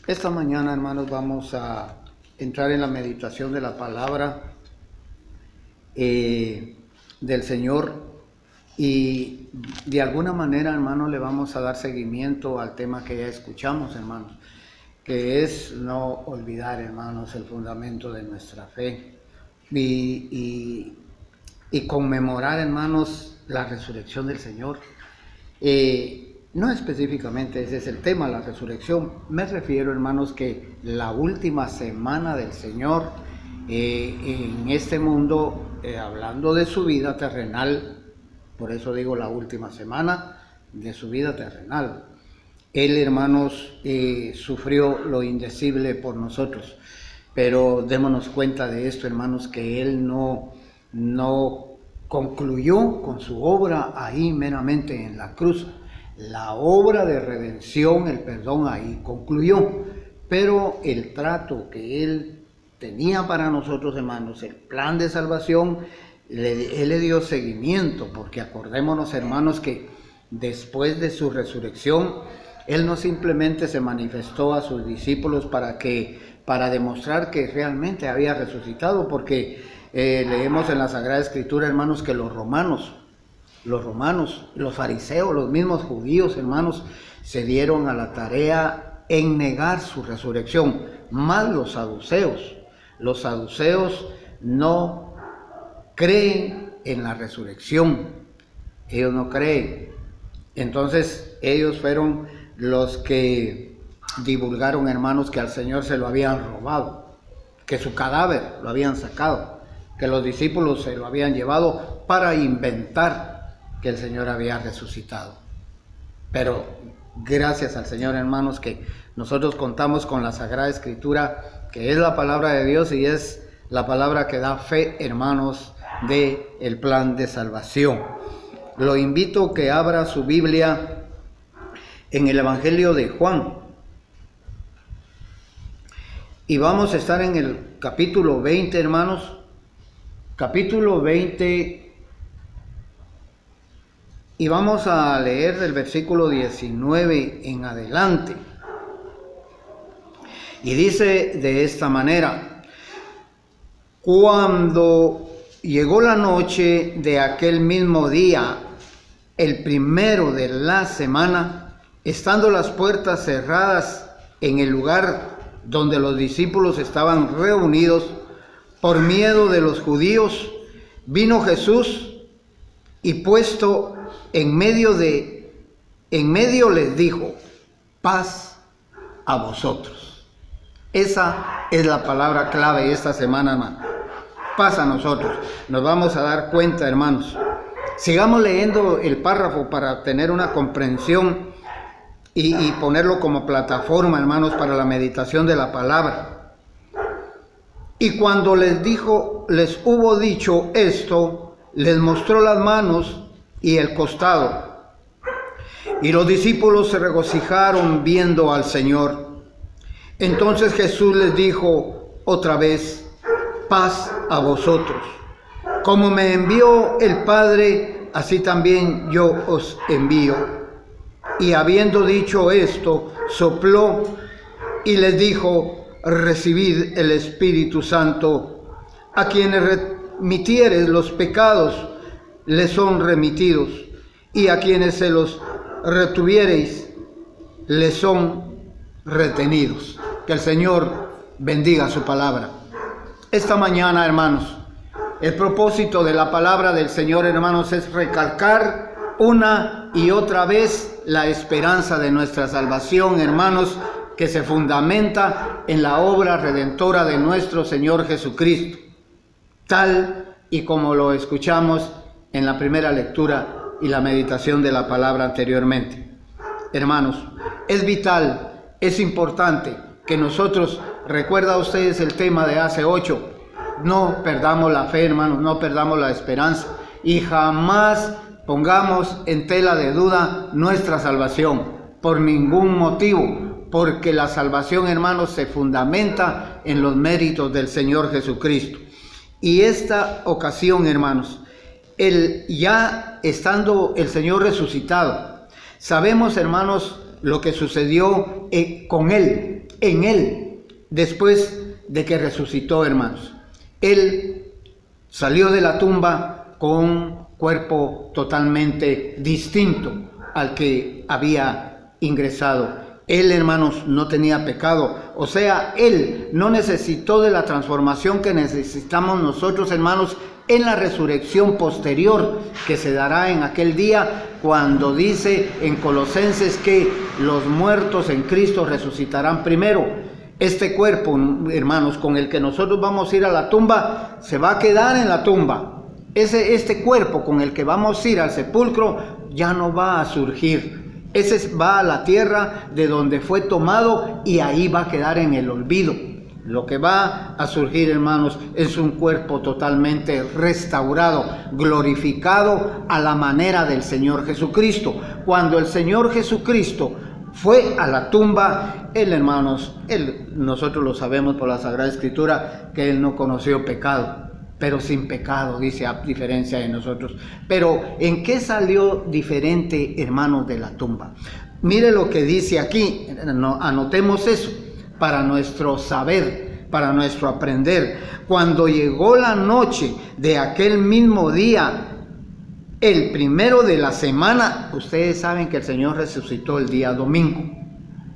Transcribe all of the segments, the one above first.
Esta mañana, hermanos, vamos a entrar en la meditación de la palabra del Señor y de alguna manera, hermanos, le vamos a dar seguimiento al tema que ya escuchamos, hermanos, que es no olvidar, hermanos, el fundamento de nuestra fe y conmemorar, hermanos, la resurrección del Señor. No específicamente ese es el tema, la resurrección. Me refiero, hermanos, que la última semana del Señor en este mundo, hablando de su vida terrenal, por eso digo la última semana de su vida terrenal. Él, hermanos, sufrió lo indecible por nosotros, pero démonos cuenta de esto, hermanos, que Él no concluyó con su obra ahí meramente en la cruz. La obra de redención, el perdón ahí concluyó, pero el trato que Él tenía para nosotros, hermanos, el plan de salvación, Él le dio seguimiento, porque acordémonos, hermanos, que después de su resurrección, Él no simplemente se manifestó a sus discípulos para demostrar que realmente había resucitado, porque leemos en la Sagrada Escritura, hermanos, que los romanos, los fariseos, los mismos judíos, hermanos, se dieron a la tarea en negar su resurrección, más los saduceos. Los saduceos no creen en la resurrección, ellos no creen. Entonces ellos fueron los que divulgaron, hermanos, que al Señor se lo habían robado, que su cadáver lo habían sacado, que los discípulos se lo habían llevado para inventar que el Señor había resucitado. Pero gracias al Señor, hermanos, que nosotros contamos con la Sagrada Escritura, que es la palabra de Dios y es la palabra que da fe, hermanos, del plan de salvación. Lo invito a que abra su Biblia en el Evangelio de Juan. Y vamos a estar en el capítulo 20, hermanos. Capítulo 20. Y vamos a leer del versículo 19 en adelante. Y dice de esta manera: cuando llegó la noche de aquel mismo día, el primero de la semana, estando las puertas cerradas en el lugar donde los discípulos estaban reunidos, por miedo de los judíos, vino Jesús y puesto en medio les dijo: paz a vosotros. Esa es la palabra clave esta semana, hermano. Paz a nosotros. Nos vamos a dar cuenta, hermanos. Sigamos leyendo el párrafo para tener una comprensión y ponerlo como plataforma, hermanos, para la meditación de la palabra. Y cuando les hubo dicho esto, les mostró las manos y el costado. Y los discípulos se regocijaron viendo al Señor. Entonces Jesús les dijo otra vez: paz a vosotros. Como me envió el Padre, así también yo os envío. Y habiendo dicho esto, sopló y les dijo: recibid el Espíritu Santo. A quienes remitieres los pecados, les son remitidos, y a quienes se los retuviereis, les son retenidos. Que el Señor bendiga su palabra. Esta mañana, hermanos, el propósito de la palabra del Señor, hermanos, es recalcar una y otra vez la esperanza de nuestra salvación, hermanos, que se fundamenta en la obra redentora de nuestro Señor Jesucristo, tal y como lo escuchamos en la primera lectura y la meditación de la palabra anteriormente. Hermanos, es vital, es importante que nosotros, recuerda ustedes el tema de hace 8, no perdamos la fe, hermanos, no perdamos la esperanza y jamás pongamos en tela de duda nuestra salvación, por ningún motivo, porque la salvación, hermanos, se fundamenta en los méritos del Señor Jesucristo. Y esta ocasión, hermanos, ya estando el Señor resucitado, sabemos, hermanos, lo que sucedió con Él en Él después de que resucitó, hermanos. Él salió de la tumba con un cuerpo totalmente distinto al que había ingresado. Él, hermanos, no tenía pecado, o sea, Él no necesitó de la transformación que necesitamos nosotros, hermanos, en la resurrección posterior que se dará en aquel día, cuando dice en Colosenses que los muertos en Cristo resucitarán primero. Este cuerpo, hermanos, con el que nosotros vamos a ir a la tumba, se va a quedar en la tumba. Este cuerpo con el que vamos a ir al sepulcro ya no va a surgir. Ese va a la tierra de donde fue tomado y ahí va a quedar en el olvido. Lo que va a surgir, hermanos, es un cuerpo totalmente restaurado, glorificado a la manera del Señor Jesucristo. Cuando el Señor Jesucristo fue a la tumba, Él, hermanos, nosotros lo sabemos por la Sagrada Escritura, que Él no conoció pecado. Pero sin pecado, dice, a diferencia de nosotros. Pero, ¿en qué salió diferente, hermanos, de la tumba? Mire lo que dice aquí, anotemos eso, para nuestro saber, para nuestro aprender. Cuando llegó la noche de aquel mismo día, el primero de la semana, ustedes saben que el Señor resucitó el día domingo.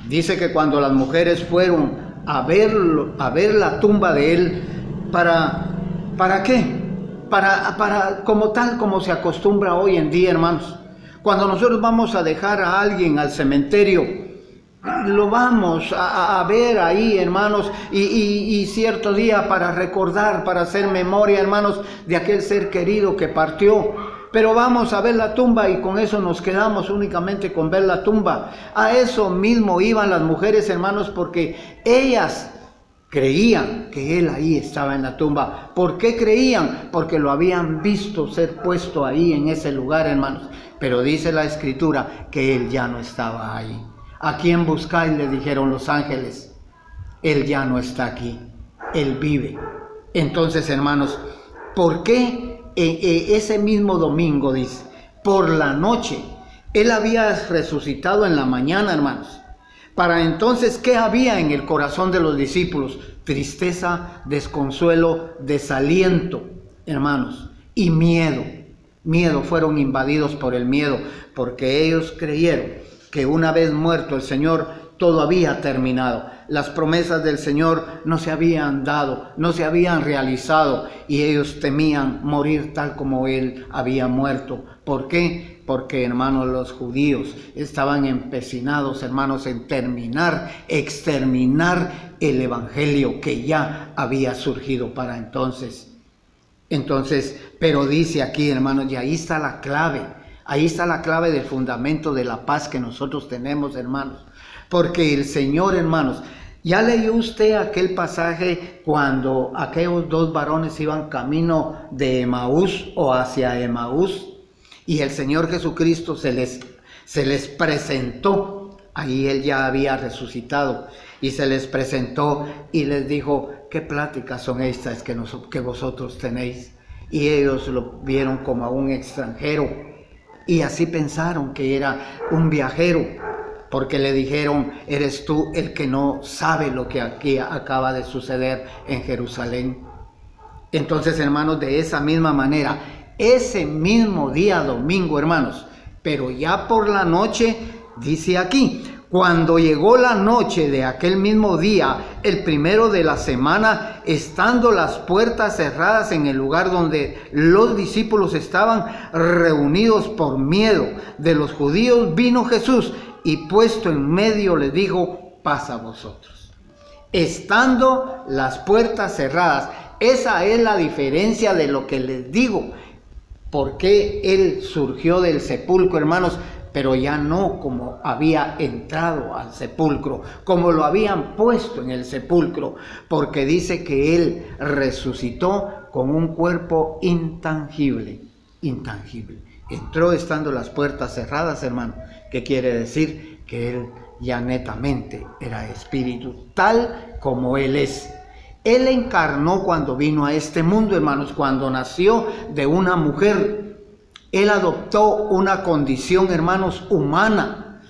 Dice que cuando las mujeres fueron a ver la tumba de Él, ¿para qué? Para como tal como se acostumbra hoy en día, hermanos. Cuando nosotros vamos a dejar a alguien al cementerio, lo vamos a ver ahí, hermanos, y cierto día para recordar, para hacer memoria, hermanos, de aquel ser querido que partió. Pero vamos a ver la tumba y con eso nos quedamos únicamente con ver la tumba. A eso mismo iban las mujeres, hermanos, porque ellas creían que Él ahí estaba en la tumba. ¿Por qué creían? Porque lo habían visto ser puesto ahí en ese lugar, hermanos. Pero dice la Escritura que Él ya no estaba ahí. ¿A quién buscáis?, le dijeron los ángeles. Él ya no está aquí. Él vive. Entonces, hermanos, ¿por qué ese mismo domingo, dice, por la noche? Él había resucitado en la mañana, hermanos. Para entonces, ¿qué había en el corazón de los discípulos? Tristeza, desconsuelo, desaliento, hermanos, y miedo. Fueron invadidos por el miedo, porque ellos creyeron que una vez muerto el Señor, todo había terminado. Las promesas del Señor no se habían dado, no se habían realizado, y ellos temían morir tal como Él había muerto. ¿Por qué? Porque, hermanos, los judíos estaban empecinados, hermanos, en exterminar el evangelio que ya había surgido para entonces. Pero dice aquí, hermanos, y ahí está la clave del fundamento de la paz que nosotros tenemos, hermanos. Porque el Señor, hermanos, ¿ya leyó usted aquel pasaje cuando aquellos dos varones iban camino de Emaús o hacia Emaús? Y el Señor Jesucristo se les presentó. Ahí Él ya había resucitado. Y se les presentó y les dijo: ¿qué pláticas son estas que vosotros tenéis? Y ellos lo vieron como a un extranjero. Y así pensaron que era un viajero. Porque le dijeron: eres tú el que no sabe lo que aquí acaba de suceder en Jerusalén. Entonces, hermanos, de esa misma manera, ese mismo día domingo, hermanos, pero ya por la noche, dice aquí, cuando llegó la noche de aquel mismo día, el primero de la semana, estando las puertas cerradas en el lugar donde los discípulos estaban reunidos por miedo de los judíos, vino Jesús y puesto en medio les dijo: paz a vosotros. Estando las puertas cerradas, esa es la diferencia de lo que les digo. ¿Por qué Él surgió del sepulcro, hermanos? Pero ya no como había entrado al sepulcro, como lo habían puesto en el sepulcro, porque dice que Él resucitó con un cuerpo intangible. Entró estando las puertas cerradas, hermano. ¿Qué quiere decir? Que Él ya netamente era espíritu, tal como Él es. Él encarnó cuando vino a este mundo, hermanos, cuando nació de una mujer. Él adoptó una condición, hermanos, humana.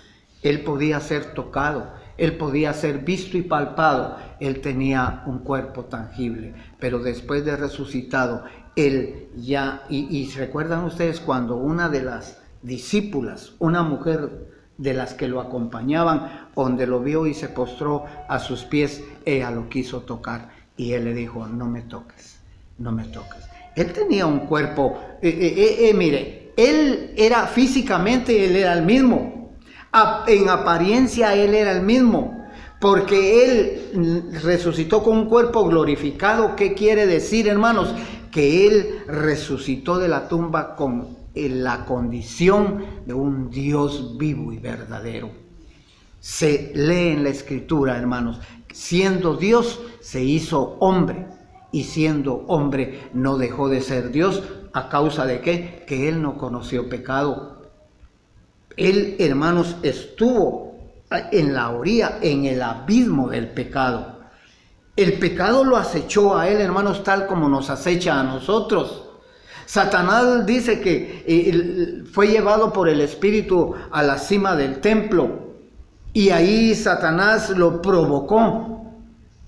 Él podía ser tocado. Él podía ser visto y palpado, Él tenía un cuerpo tangible, pero después de resucitado, Él ya, y recuerdan ustedes cuando una de las discípulas, una mujer de las que lo acompañaban, donde lo vio y se postró a sus pies, ella lo quiso tocar y Él le dijo, no me toques, no me toques. Él tenía un cuerpo, mire, Él era físicamente, Él era el mismo, en apariencia Él era el mismo, porque Él resucitó con un cuerpo glorificado. ¿Qué quiere decir, hermanos? Que Él resucitó de la tumba con la condición de un Dios vivo y verdadero. Se lee en la Escritura, hermanos, siendo Dios se hizo hombre, y siendo hombre no dejó de ser Dios. ¿A causa de qué? Que Él no conoció pecado. Él, hermanos, estuvo en la orilla, en el abismo del pecado. El pecado lo acechó a Él, hermanos, tal como nos acecha a nosotros. Satanás dice que fue llevado por el Espíritu a la cima del templo, y ahí Satanás lo provocó,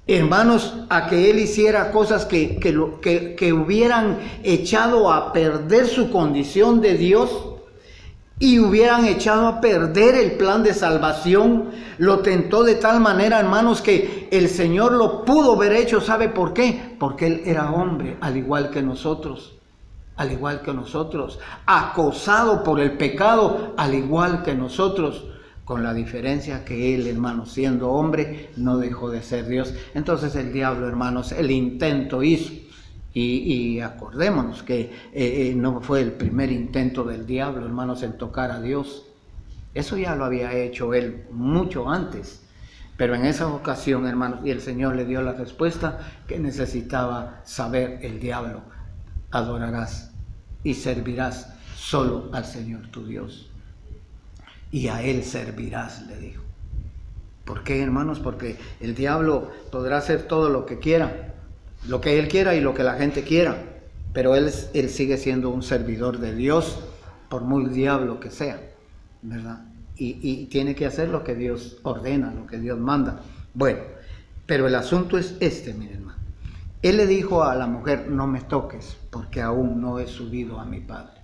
hermanos, a que él hiciera cosas que hubieran echado a perder su condición de Dios y hubieran echado a perder el plan de salvación. Lo tentó de tal manera, hermanos, que el Señor lo pudo haber hecho. ¿Sabe por qué? Porque Él era hombre, al igual que nosotros. Al igual que nosotros, acosado por el pecado, al igual que nosotros, con la diferencia que Él, hermanos, siendo hombre, no dejó de ser Dios. Entonces el diablo, hermanos, el intento hizo, y acordémonos que no fue el primer intento del diablo, hermanos, en tocar a Dios. Eso ya lo había hecho él mucho antes, pero en esa ocasión, hermanos, y el Señor le dio la respuesta que necesitaba saber el diablo: adorarás y servirás solo al Señor tu Dios, y a Él servirás, le dijo. ¿Por qué, hermanos? Porque el diablo podrá hacer todo lo que quiera, lo que él quiera y lo que la gente quiera, pero él sigue siendo un servidor de Dios, por muy diablo que sea, ¿verdad? Y tiene que hacer lo que Dios ordena, lo que Dios manda. Bueno, pero el asunto es miren, hermano. Él le dijo a la mujer: no me toques, porque aún no he subido a mi Padre.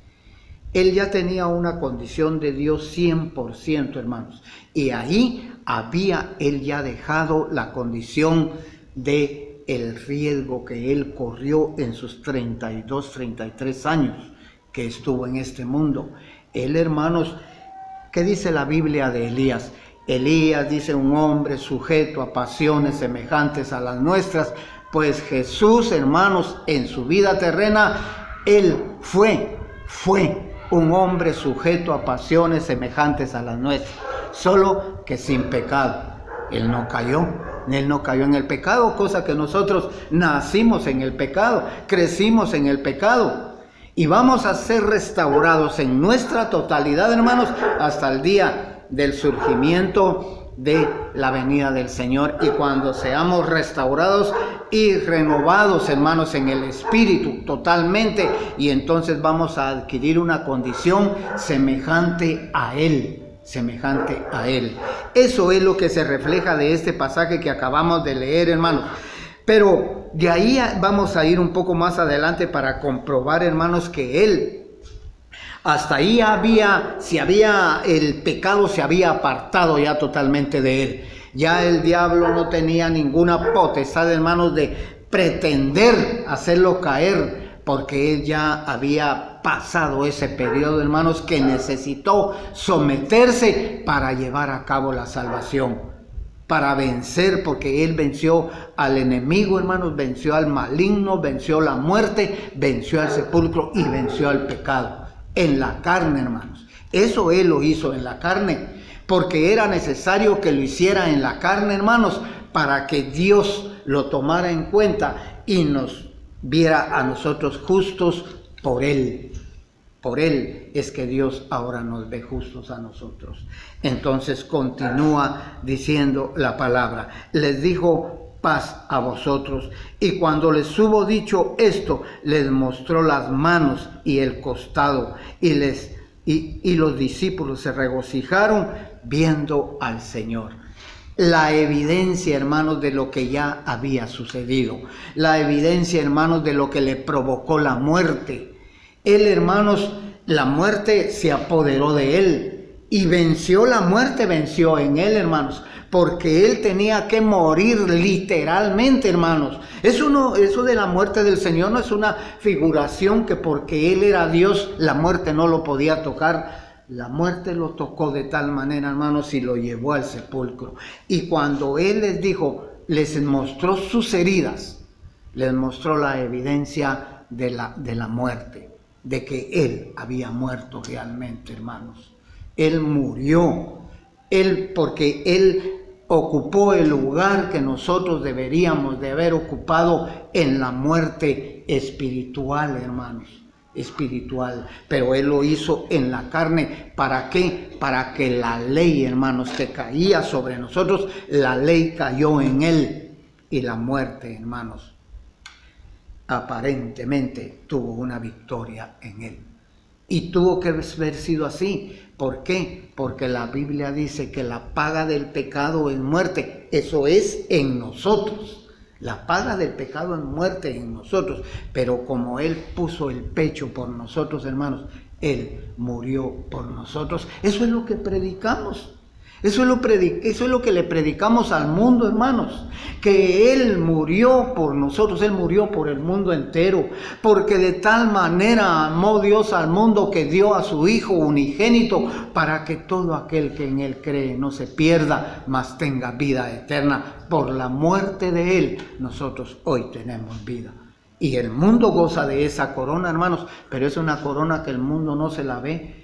Él ya tenía una condición de Dios 100%, hermanos. Y ahí había él ya dejado la condición de el riesgo que él corrió en sus 32, 33 años que estuvo en este mundo. Él, hermanos, ¿qué dice la Biblia de Elías? Elías dice: un hombre sujeto a pasiones semejantes a las nuestras. Pues Jesús, hermanos, en su vida terrena, Él fue un hombre sujeto a pasiones semejantes a las nuestras, solo que sin pecado. Él no cayó en el pecado, cosa que nosotros nacimos en el pecado, crecimos en el pecado, y vamos a ser restaurados en nuestra totalidad, hermanos, hasta el día del surgimiento de la venida del Señor. Y cuando seamos restaurados y renovados, hermanos, en el espíritu totalmente, y entonces vamos a adquirir una condición semejante a Él. Eso es lo que se refleja de este pasaje que acabamos de leer, hermanos. Pero de ahí vamos a ir un poco más adelante para comprobar, hermanos, que Él, hasta ahí el pecado se había apartado ya totalmente de Él. Ya el diablo no tenía ninguna potestad, hermanos, de pretender hacerlo caer, porque Él ya había pasado ese periodo, hermanos, que necesitó someterse para llevar a cabo la salvación, para vencer, porque Él venció al enemigo, hermanos, venció al maligno, venció la muerte, venció al sepulcro y venció al pecado. En la carne, hermanos. Eso Él lo hizo en la carne, porque era necesario que lo hiciera en la carne, hermanos, para que Dios lo tomara en cuenta y nos viera a nosotros justos por Él. Por Él es que Dios ahora nos ve justos a nosotros. Entonces continúa diciendo la palabra: les dijo: paz a vosotros. Y cuando les hubo dicho esto, les mostró las manos y el costado, y los discípulos se regocijaron viendo al Señor. la evidencia, hermanos, de lo que ya había sucedido. La evidencia, hermanos, de lo que le provocó la muerte. Él, hermanos, la muerte se apoderó de él y venció la muerte, venció en él, hermanos, porque él tenía que morir literalmente, hermanos. Eso de la muerte del Señor no es una figuración que porque él era Dios, la muerte no lo podía tocar. La muerte lo tocó de tal manera, hermanos, y lo llevó al sepulcro. Y cuando él les dijo, les mostró sus heridas, les mostró la evidencia de la muerte, de que él había muerto realmente, hermanos. Él murió, porque él ocupó el lugar que nosotros deberíamos de haber ocupado en la muerte espiritual, hermanos. Espiritual, pero él lo hizo en la carne. ¿Para qué? Para que la ley, hermanos, que caía sobre nosotros, la ley cayó en él, y la muerte, hermanos, aparentemente tuvo una victoria en él. Y tuvo que haber sido así. ¿Por qué? Porque la Biblia dice que la paga del pecado es muerte. Eso es en nosotros. La paga del pecado es muerte en nosotros. Pero como Él puso el pecho por nosotros, hermanos, Él murió por nosotros. Eso es lo que predicamos. Eso es lo que le predicamos al mundo, hermanos, que Él murió por nosotros, Él murió por el mundo entero, porque de tal manera amó Dios al mundo que dio a su Hijo unigénito, para que todo aquel que en Él cree no se pierda, mas tenga vida eterna. Por la muerte de Él, nosotros hoy tenemos vida. Y el mundo goza de esa corona, hermanos, pero es una corona que el mundo no se la ve.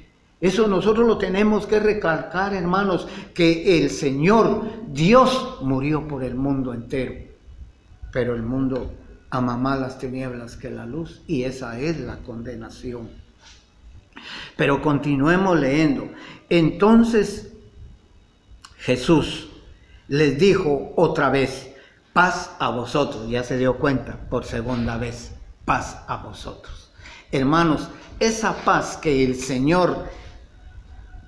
Eso nosotros lo tenemos que recalcar, hermanos, que el Señor, Dios, murió por el mundo entero. Pero el mundo ama más las tinieblas que la luz, y esa es la condenación. Pero continuemos leyendo. Entonces Jesús les dijo otra vez, paz a vosotros. Ya se dio cuenta por segunda vez, paz a vosotros. Hermanos, esa paz que el Señor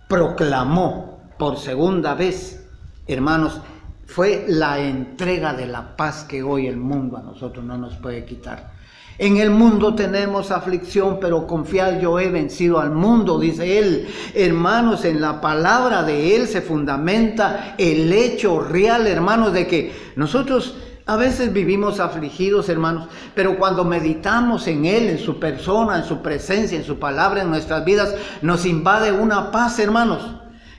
proclamó por segunda vez, hermanos, fue la entrega de la paz que hoy el mundo a nosotros no nos puede quitar. En el mundo tenemos aflicción, pero confiad, yo he vencido al mundo, dice él. Hermanos, en la palabra de él se fundamenta el hecho real, hermanos, de que nosotros a veces vivimos afligidos, hermanos, pero cuando meditamos en Él, en su persona, en su presencia, en su palabra, en nuestras vidas, nos invade una paz, hermanos,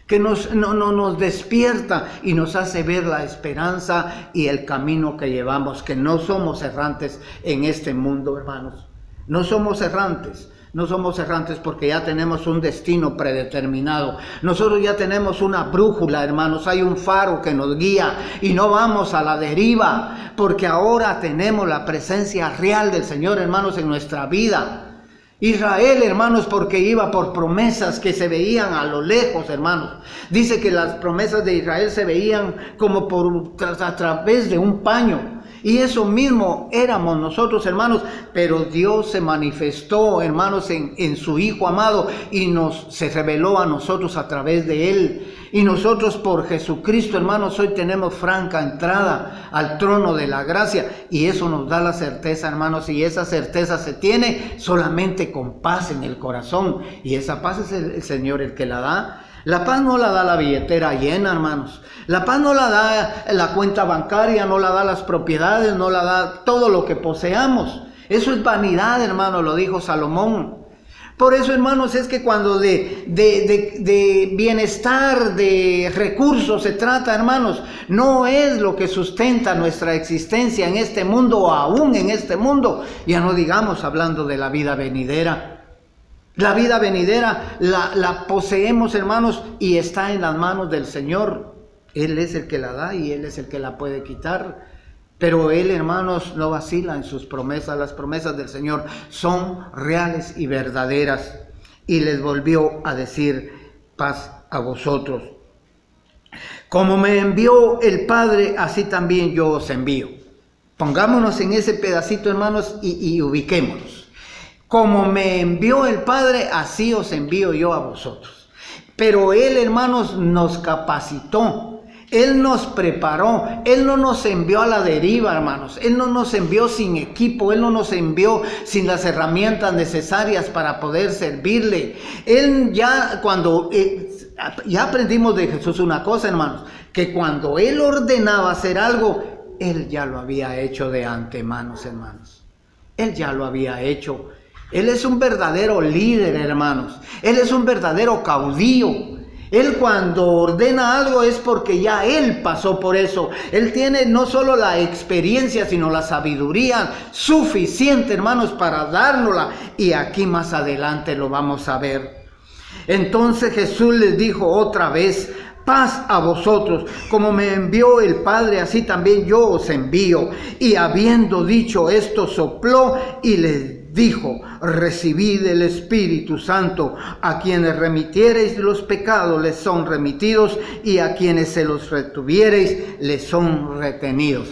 que nos despierta y nos hace ver la esperanza y el camino que llevamos, que no somos errantes en este mundo, hermanos. No somos errantes. No somos errantes porque ya tenemos un destino predeterminado. Nosotros ya tenemos una brújula, hermanos. Hay un faro que nos guía y no vamos a la deriva, porque ahora tenemos la presencia real del Señor, hermanos, en nuestra vida. Israel, hermanos, porque iba por promesas que se veían a lo lejos, hermanos. Dice que las promesas de Israel se veían como a través de un paño. Y eso mismo éramos nosotros, hermanos, pero Dios se manifestó, hermanos, en su Hijo amado, y se reveló a nosotros a través de Él. Y nosotros por Jesucristo, hermanos, hoy tenemos franca entrada al trono de la gracia, y eso nos da la certeza, hermanos, y esa certeza se tiene solamente con paz en el corazón, y esa paz es el Señor el que la da. La paz no la da la billetera llena, hermanos. La paz no la da la cuenta bancaria, no la da las propiedades, no la da todo lo que poseamos. Eso es vanidad, hermano, lo dijo Salomón. Por eso, hermanos, es que cuando de bienestar, de recursos se trata, hermanos, no es lo que sustenta nuestra existencia en este mundo o aún en este mundo. Ya no digamos hablando de la vida venidera. La vida venidera la poseemos, hermanos, y está en las manos del Señor. Él es el que la da y Él es el que la puede quitar. Pero Él, hermanos, no vacila en sus promesas. Las promesas del Señor son reales y verdaderas. Y les volvió a decir, paz a vosotros. Como me envió el Padre, así también yo os envío. Pongámonos en ese pedacito, hermanos, y ubiquémonos. Como me envió el Padre, así os envío yo a vosotros. Pero Él, hermanos, nos capacitó. Él nos preparó, Él no nos envió a la deriva, hermanos. Él no nos envió sin equipo, Él no nos envió sin las herramientas necesarias para poder servirle. Él ya ya aprendimos de Jesús una cosa, hermanos, que cuando Él ordenaba hacer algo, Él ya lo había hecho de antemano, hermanos. Él ya lo había hecho. Él es un verdadero líder, hermanos. Él es un verdadero caudillo. Él cuando ordena algo es porque ya Él pasó por eso. Él tiene no solo la experiencia, sino la sabiduría suficiente, hermanos, para dárnosla. Y aquí más adelante lo vamos a ver. Entonces Jesús les dijo otra vez: paz a vosotros, como me envió el Padre, así también yo os envío. Y habiendo dicho esto, sopló y les dijo: recibid el Espíritu Santo. A quienes remitiereis los pecados les son remitidos, y a quienes se los retuviereis les son retenidos.